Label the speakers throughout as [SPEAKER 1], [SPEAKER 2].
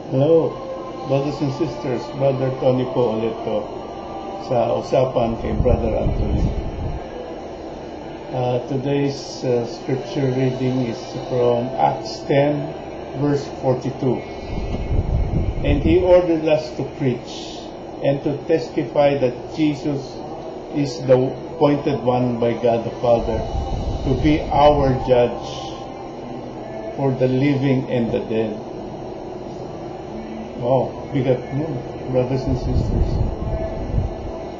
[SPEAKER 1] Hello, brothers and sisters. Brother Tony po ulit po sa usapan kay Brother Anthony. Today's scripture reading is from Acts 10, verse 42. And he ordered us to preach and to testify that Jesus is the appointed one by God the Father to be our judge for the living and the dead. Wow, bigat mo, brothers and sisters.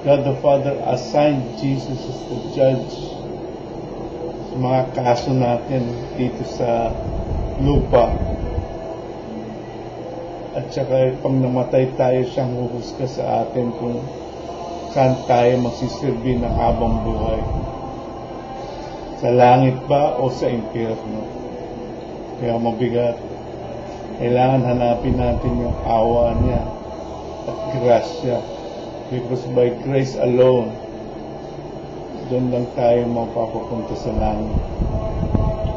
[SPEAKER 1] God the Father assigned Jesus as the judge sa mga kaso natin dito sa lupa. At saka pag namatay tayo, siyang huhusga sa atin kung saan tayo magsisilbi ng habang buhay. Sa langit ba o sa impyerno? Kaya mabigat. Kailangan hanapin natin yung awa niya at grasya. Because by grace alone, doon lang tayo mapapapunta sa langit.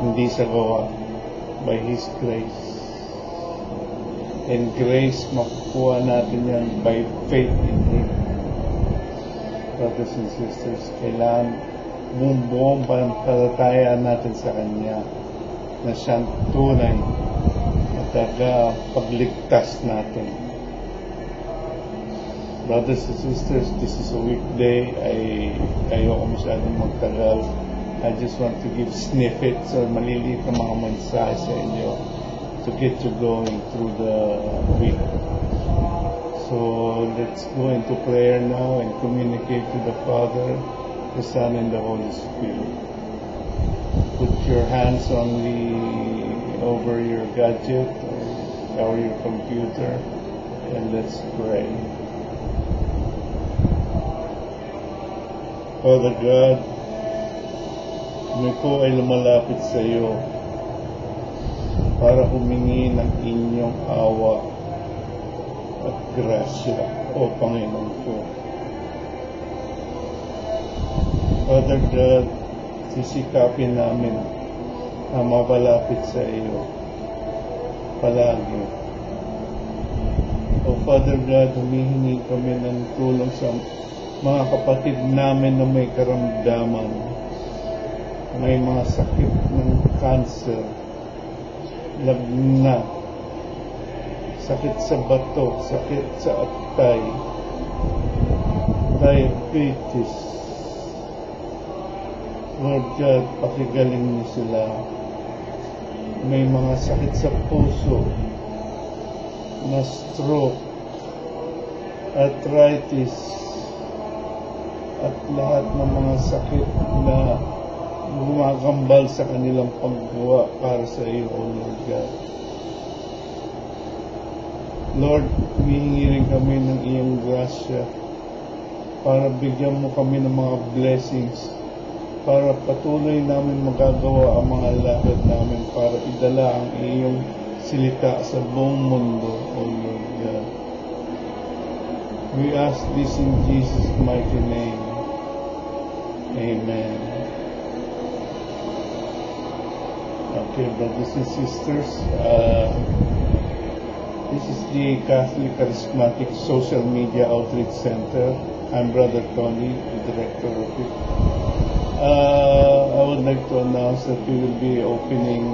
[SPEAKER 1] Hindi sa gawa. By His grace. And grace, makukuha natin yan by faith in Him. Brothers and sisters, kailangan buong pananampalatayaan natin sa Kanya na siyang tunay taga pagligtas natin. Brothers and sisters, this is a weekday. Ayoko masyadong magtagal. I just want to give snippets or maliliit na mga mensahe sa inyo to get you going through the week. So let's go into prayer now and communicate to the Father, the Son, and the Holy Spirit. Put your hands over your gadget or your computer and let's pray. Father God, kami po ay lumalapit sa iyo para humingi ng inyong awa at grasya, O Panginoon ko. Father God, sisikapin namin na mapalapit sa iyo palagi. O Father God, humihingi kami ng tulong sa mga kapatid namin na may karamdaman, may mga sakit ng cancer, lagnat, sakit sa bato, sakit sa atay, diabetes. Lord God, pakigaling niyo sila. May mga sakit sa puso, na stroke, arthritis, at lahat ng mga sakit na gumagambal sa kanilang paggawa para sa iyo, O Lord God. Lord, humihingi rin kami ng iyong grasya para bigyan mo kami ng mga blessings para patuloy namin magagawa ang mga lakad namin para idala ang iyong silita sa buong mundo, O Lord God. We ask this in Jesus' mighty name. Amen. Okay, brothers and sisters, this is the Catholic Charismatic Social Media Outreach Center. I'm Brother Tony, the director of it. I would like to announce that we will be opening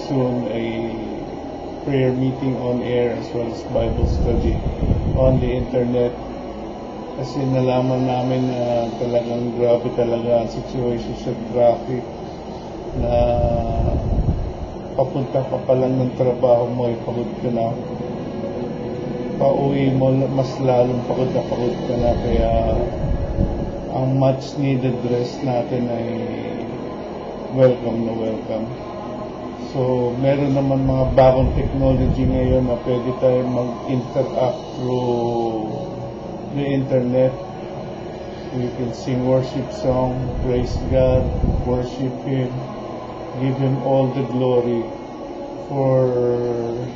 [SPEAKER 1] soon a prayer meeting on air as well as Bible study on the internet. Kasi nalaman namin na talagang grabe talaga ang situation sa traffic na papunta ka pa lang ng trabaho mo, pagod ka na. Pauwi mo, mas lalong pagod ka na. Kaya ang much needed rest natin ay welcome na welcome. So, meron naman mga bagong technology ngayon na pwede tayo mag-interact through the internet. We can sing worship song, praise God, worship Him, give Him all the glory for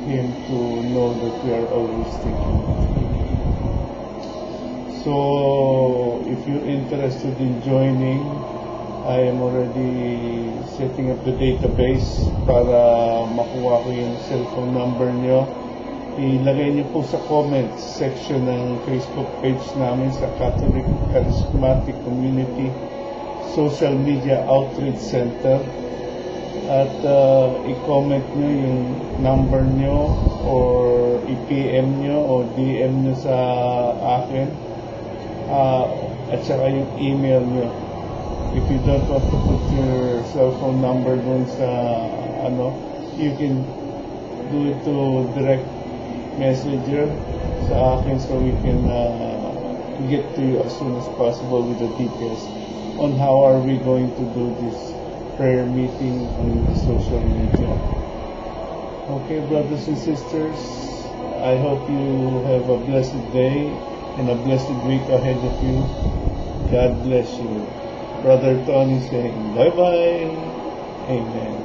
[SPEAKER 1] Him to know that we are always thinking of Him. So, if you're interested in joining, I am already setting up the database para makuha ko yung cellphone number nyo ilagay niyo po sa comments section ng Facebook page namin sa Catholic Charismatic Community Social Media Outreach Center at i-comment nyo yung number nyo or i-PM nyo o DM nyo sa akin at saka yung email nyo. If you don't want to put your cell phone number dun sa you can do it to direct messenger sa akin so we can get to you as soon as possible with the details on how are we going to do this prayer meeting on the social media. Okay, brothers and sisters, I hope you have a blessed day and a blessed week ahead of you. God bless you. Brother Tony saying bye-bye. Amen.